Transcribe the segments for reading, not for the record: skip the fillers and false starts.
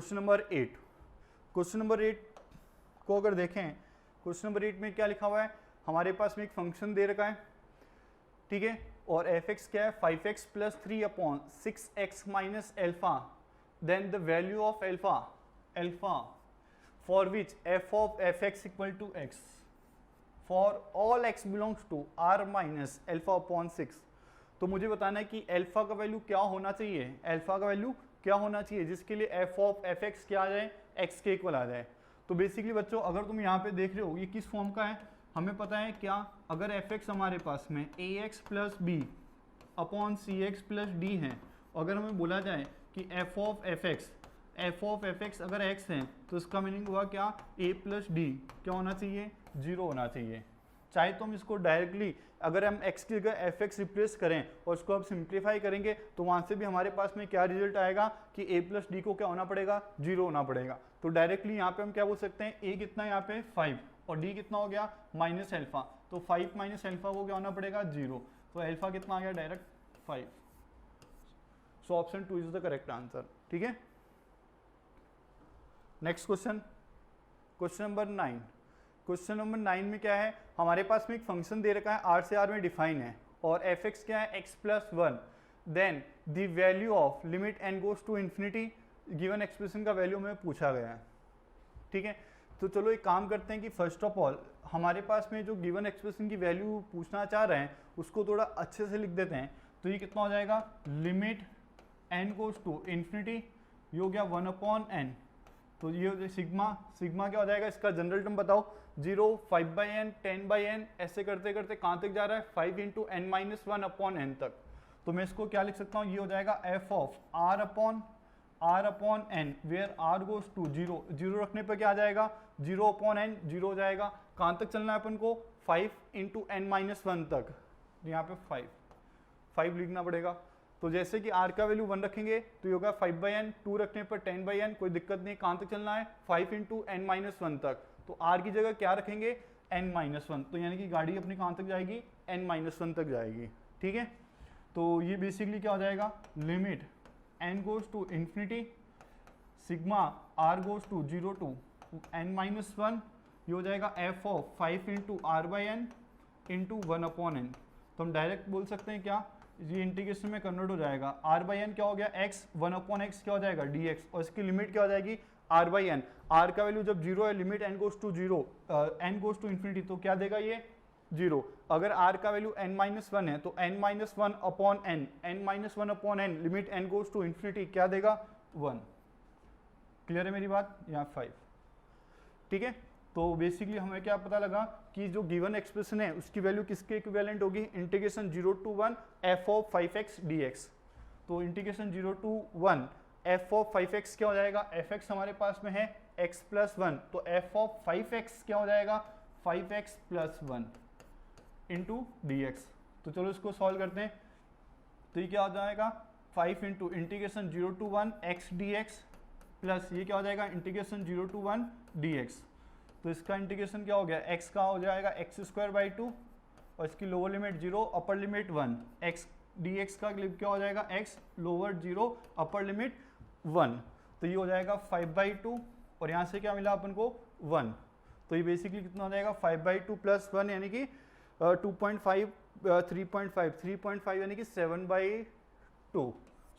Question number 8। Question number 8 को अगर देखें, क्वेश्चन नंबर 8 में क्या लिखा हुआ है, हमारे पास में एक फंक्शन दे रखा है, ठीक है, और एफ एक्स क्या है 5x plus 3 upon 6x minus alpha, then the value of alpha for which F of F X equal to X for all x belongs to r minus alpha upon 6। तो मुझे बताना है कि alpha का value क्या होना चाहिए, alpha का वैल्यू क्या होना चाहिए जिसके लिए एफ ऑफ एफ एक्स क्या आ जाए, एक्स के इक्वल आ जाए। तो बेसिकली बच्चों अगर तुम यहाँ पे देख रहे हो ये किस फॉर्म का है, हमें पता है क्या, अगर एफ एक्स हमारे पास में ए एक्स प्लस बी अपॉन सी एक्स प्लस डी है, अगर हमें बोला जाए कि एफ ऑफ एफ एक्स अगर एक्स है तो इसका मीनिंग हुआ क्या, ए प्लस डी क्या होना चाहिए, 0 होना चाहिए। चाहे तो हम इसको डायरेक्टली अगर हम x की जगह एफ एक्स रिप्लेस करें और उसको अब सिंप्लीफाई करेंगे तो वहाँ से भी हमारे पास में क्या रिजल्ट आएगा कि a प्लस डी को क्या होना पड़ेगा, 0 होना पड़ेगा। तो डायरेक्टली यहाँ पे हम क्या बोल सकते हैं, a कितना यहाँ पे 5 और d कितना हो गया माइनस एल्फा, तो 5 माइनस एल्फा को क्या होना पड़ेगा 0, तो एल्फा कितना आ गया direct 5। So option 2 is the correct answer, ठीक है। Next question, question number 9। Question number 9 में क्या है, हमारे पास में एक फंक्शन दे रखा है आर से आर में डिफाइन है और एफ एक्स क्या है x plus 1, then the value of limit N goes to infinity, given expression का वैल्यू हमें पूछा गया है, ठीक है। तो चलो एक काम करते हैं कि फर्स्ट ऑफ ऑल हमारे पास में जो गिवन एक्सप्रेशन की वैल्यू पूछना चाह रहे हैं उसको थोड़ा अच्छे से लिख देते हैं। तो ये कितना हो जाएगा, limit N goes to infinity, ये हो गया 1/n, तो ये सिग्मा क्या हो जाएगा, इसका जनरल टर्म बताओ, 0 5/n 10/n ऐसे करते करते कहाँ तक जा रहा है 5 इंटू n माइनस 1/n तक। तो मैं इसको क्या लिख सकता हूँ, ये हो जाएगा F of r upon n where r goes to 0 रखने पर क्या आ जाएगा 0/n 0 हो जाएगा। कहाँ तक चलना है अपन को 5 इंटू n माइनस 1 तक, यहाँ पे 5 लिखना पड़ेगा। तो जैसे कि r का वैल्यू 1 रखेंगे तो ये होगा 5/n, 2 रखने पर 10/n, कोई दिक्कत नहीं, कहाँ तक चलना है 5 इंटू n माइनस 1 तक। तो r की जगह क्या रखेंगे n माइनस 1, तो यानी कि गाड़ी अपनी कहाँ तक जाएगी n माइनस 1 तक जाएगी, ठीक है। तो ये बेसिकली क्या हो जाएगा, limit n goes to infinity sigma r goes to 0 to n minus 1, ये हो जाएगा f of 5 into r/n into 1/n। तो हम डायरेक्ट बोल सकते हैं क्या, ये इंटीग्रेशन में कन्वर्ट हो जाएगा, r/n क्या हो गया x, 1/x क्या हो जाएगा dx, और इसकी लिमिट क्या हो जाएगी r/n, r का वैल्यू जब 0 है, limit n goes to 0 n goes to infinity, तो क्या देगा ये 0। अगर r का वैल्यू n-1 है तो n-1/n limit n goes to infinity क्या देगा 1। क्लियर है मेरी बात, यहाँ 5, ठीक है। तो बेसिकली हमें क्या पता लगा कि जो गिवन एक्सप्रेशन है उसकी वैल्यू किसके इक्विवेलेंट होगी, integration 0 to 1 f of 5x dx। तो integration 0 to 1 f of 5x क्या हो जाएगा, fx हमारे पास में है x प्लस 1, तो f ऑफ 5x क्या हो जाएगा 5x प्लस 1 इंटू dx। तो चलो इसको सॉल्व करते हैं। तो ये क्या हो जाएगा 5 into integration 0 to 1 x dx plus ये क्या हो जाएगा इंटीग्रेशन 0 टू 1 dx। तो इसका इंटीग्रेशन क्या हो गया, x का हो जाएगा x²/2 और इसकी lower limit 0 upper limit 1, x dx का क्या हो जाएगा x लोअर 0 अपर लिमिट 1, तो ये हो जाएगा 5/2 और यहाँ से क्या मिला अपन को 1। तो ये बेसिकली कितना हो जाएगा 5/2 प्लस 1 यानी कि 2.5 3.5 यानी कि 7/2।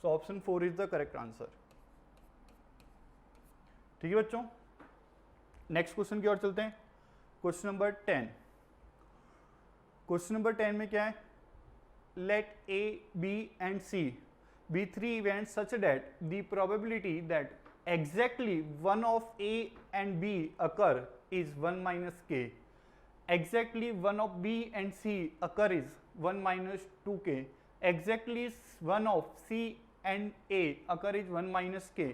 So option 4 is the correct answer, ठीक है बच्चों। नेक्स्ट क्वेश्चन की ओर चलते हैं, क्वेश्चन नंबर 10। क्वेश्चन नंबर 10 में क्या है, late A, B and C be 3 events such that the probability that exactly one of A and B occur is 1 minus k, exactly one of B and C occur is 1 minus 2k, exactly one of C and A occur is 1 minus k,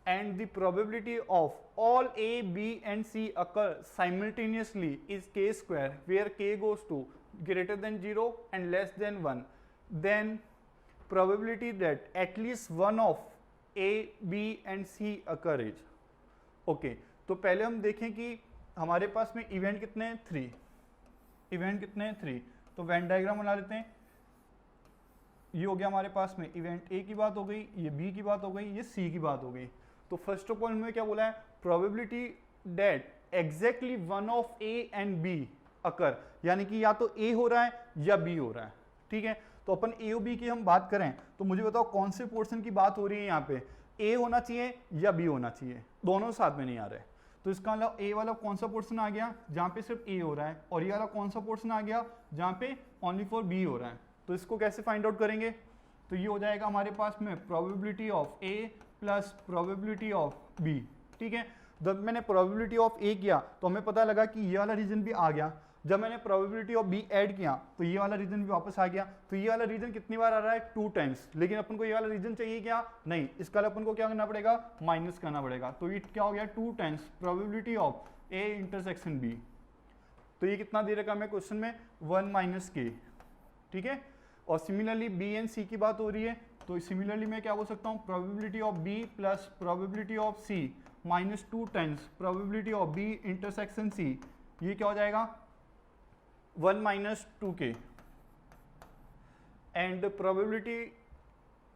and the probability of all A, B and C occur simultaneously is k square, where k goes to greater than 0 and less than 1, then probability that at least one of A, B and C occur is okay। तो पहले हम देखें कि हमारे पास में event कितने हैं 3, इवेंट कितने हैं 3, तो वेन डायग्राम बना लेते हैं। ये हो गया हमारे पास में इवेंट A की बात हो गई, ये B की बात हो गई, ये C की बात हो गई। तो फर्स्ट ऑफ ऑल में क्या बोला है, probability that exactly one of A and be occur, यानी कि या तो ए हो रहा है या बी हो रहा है, ठीक है। तो अपन ए और बी की हम बात करें तो मुझे बताओ कौन से पोर्शन की बात हो रही है यहाँ पे, ए होना चाहिए या बी होना चाहिए, दोनों साथ में नहीं आ रहे। तो इसका मतलब ए वाला कौन सा पोर्शन आ गया जहाँ पे सिर्फ ए हो रहा है, और ये वाला कौन सा पोर्शन आ गया जहाँ पे ओनली फॉर बी हो रहा है। तो इसको कैसे फाइंड आउट करेंगे, तो ये हो जाएगा हमारे पास में probability of A plus probability of B, ठीक है। जब मैंने प्रोबेबिलिटी ऑफ ए किया तो हमें पता लगा कि ये वाला रीजन भी आ गया, जब मैंने प्रोबेबिलिटी ऑफ बी ऐड किया तो ये वाला रीजन भी वापस आ गया। तो ये वाला रीजन कितनी बार आ रहा है, 2 टाइम्स, लेकिन अपन को ये वाला रीजन चाहिए क्या, नहीं, इसका अपन को क्या करना पड़ेगा, माइनस करना पड़ेगा। तो ये क्या हो गया, 2 times probability of A intersection B. तो ये कितना दे रखा है हमें क्वेश्चन में, 1 माइनस के, ठीक है। और सिमिलरली बी एंड सी की बात हो रही है, तो सिमिलरली मैं क्या बोल सकता हूँ, probability of B plus probability of C minus 2 times probability of B intersection C. ये क्या हो जाएगा, 1 minus 2k and probability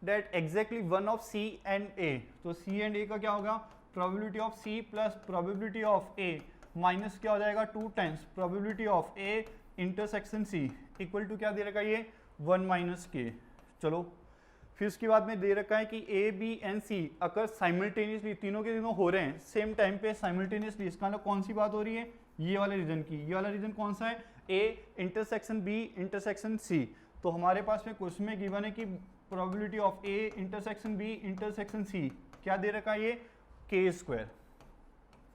that exactly one of C and A. तो सी एंड ए का क्या होगा, probability of C plus probability of A minus क्या हो जाएगा, 2 times probability of A intersection C equal to क्या दे रखा है ये, 1 माइनस के। चलो फिर उसके बाद में दे रखा है कि ए बी एंड सी अगर साइमल्टेनियसली तीनों के तीनों हो रहे हैं सेम टाइम पे साइमल्टेनियसली, इसका मतलब कौन सी बात हो रही है, ये वाले रीजन की। ये वाला रीजन कौन सा है, A intersection B intersection C. तो हमारे पास में क्वेश्चन में गिवन है कि probability of A intersection B intersection C क्या दे रखा है ये, के स्क्वायर।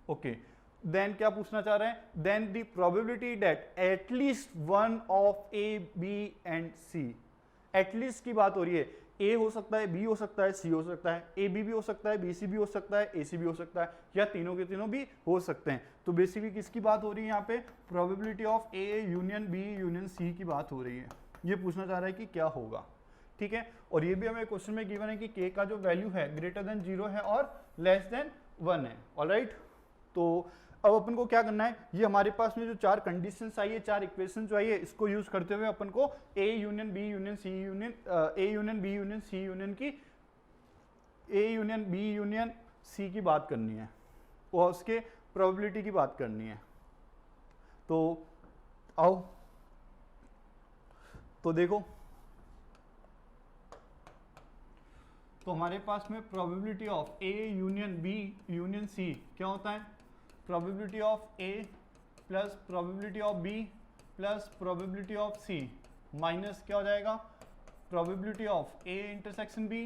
ओके, देन क्या पूछना चाह रहे हैं, then the probability that at least one of A B and C. At least की बात हो रही है, ए हो सकता है, बी हो सकता है, सी हो सकता है, ए बी भी हो सकता है, बी सी भी हो सकता है, ए सी भी हो सकता है, या तीनों के तीनों भी हो सकते हैं। तो बेसिकली किसकी बात हो रही है यहाँ पे, probability of A union B union C की बात हो रही है। ये पूछना चाह रहा है कि क्या होगा, ठीक है। और ये भी हमें क्वेश्चन में गिवन है कि के का जो वैल्यू है ग्रेटर देन 0 है और लेस देन 1 है, ऑलराइट। तो अब अपन को क्या करना है, ये हमारे पास में जो 4 कंडीशंस आई है, 4 इक्वेशन जो आई है, इसको यूज करते हुए अपन को A union B union C union A union B union C union की A union B union C की बात करनी है और उसके प्रोबेबिलिटी की बात करनी है। तो आओ, तो देखो, तो हमारे पास में probability of A union B union C क्या होता है, probability of A plus probability of B plus probability of C minus क्या हो जाएगा, probability of A intersection B,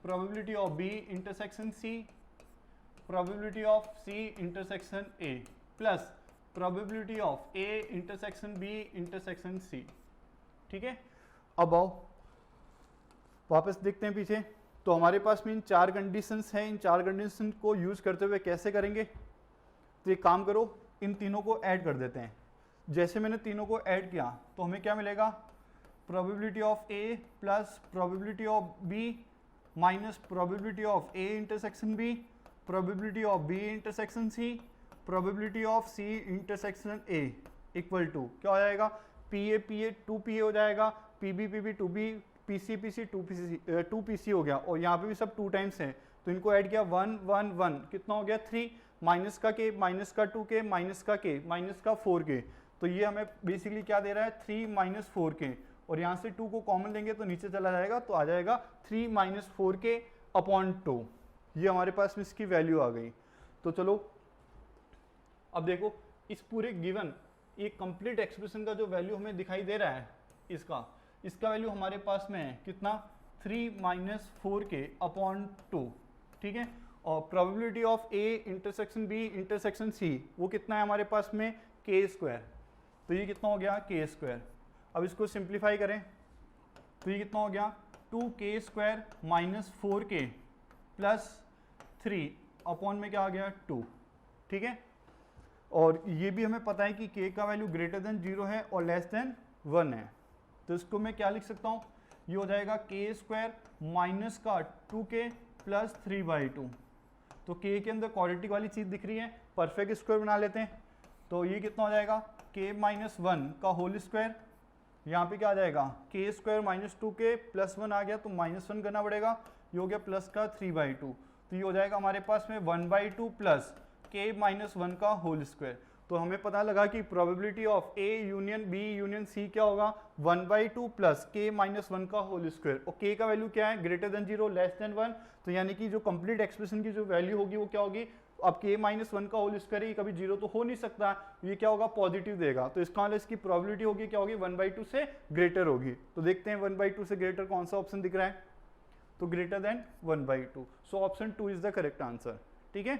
probability of B intersection C, probability of C intersection A plus probability of A intersection B intersection C, ठीक है। अब आओ वापस देखते हैं पीछे। तो हमारे पास में इन 4 कंडीशंस हैं, इन 4 कंडीशन को यूज करते हुए कैसे करेंगे, तो एक काम करो, इन तीनों को ऐड कर देते हैं। जैसे मैंने तीनों को ऐड किया तो हमें क्या मिलेगा, probability of A plus probability of B minus probability of A intersection B, probability of B intersection C, probability of C intersection A equal to क्या हो जाएगा, पी ए 2 पी ए हो जाएगा, P B 2 B, P C 2 P C हो गया, और यहाँ पे भी सब 2 टाइम्स है। तो इनको ऐड किया 1 1 1 कितना हो गया 3, माइनस का के माइनस का 2k माइनस का के माइनस का 4k। तो ये हमें बेसिकली क्या दे रहा है, 3 माइनस 4k, और यहाँ से 2 को कॉमन लेंगे तो नीचे चला जाएगा, तो आ जाएगा 3 माइनस 4k अपॉन 2। ये हमारे पास में इसकी वैल्यू आ गई। तो चलो अब देखो, इस पूरे गिवन एक कंप्लीट एक्सप्रेशन का जो वैल्यू हमें दिखाई दे रहा है, इसका वैल्यू हमारे पास में है कितना, 3 माइनस 4k अपॉन 2, ठीक है। और probability of A intersection B intersection C वो कितना है हमारे पास में, के स्क्वायर। तो ये कितना हो गया, के स्क्वायर। अब इसको सिंप्लीफाई करें तो ये कितना हो गया, 2k square minus 4k plus 3 upon में क्या आ गया 2, ठीक है। और ये भी हमें पता है कि k का वैल्यू ग्रेटर देन 0 है और लेस देन 1 है। तो इसको मैं क्या लिख सकता हूँ, ये हो जाएगा k स्क्वायर माइनस का 2k प्लस 3/2। तो k के अंदर क्वाड्रेटिक वाली चीज़ दिख रही है, परफेक्ट स्क्वायर बना लेते हैं। तो ये कितना हो जाएगा, k माइनस 1 का होल स्क्वायर, यहाँ पे क्या आ जाएगा, k square minus 2k plus 1 आ गया तो माइनस 1 करना पड़ेगा, ये हो गया प्लस का 3/2। तो तो ये हो जाएगा हमारे पास में 1/2 प्लस k माइनस 1 का होल स्क्वायर। तो हमें पता लगा कि probability of A union B union C क्या होगा 1/2 प्लस k माइनस 1 का होल स्क्वायर, और k का वैल्यू क्या है ग्रेटर देन 0 लेस देन 1। तो यानी कि जो कंप्लीट एक्सप्रेशन की जो वैल्यू होगी वो क्या होगी, अब k माइनस 1 का होल स्क्वायर, ये कभी 0 तो हो नहीं सकता, ये क्या होगा पॉजिटिव देगा। तो इसका मतलब इसकी प्रोबेबिलिटी होगी क्या होगी 1/2 से ग्रेटर होगी। तो देखते हैं 1/2 से ग्रेटर कौन सा ऑप्शन दिख रहा है, तो greater than 1/2। So option 2 is the correct answer. ठीक है।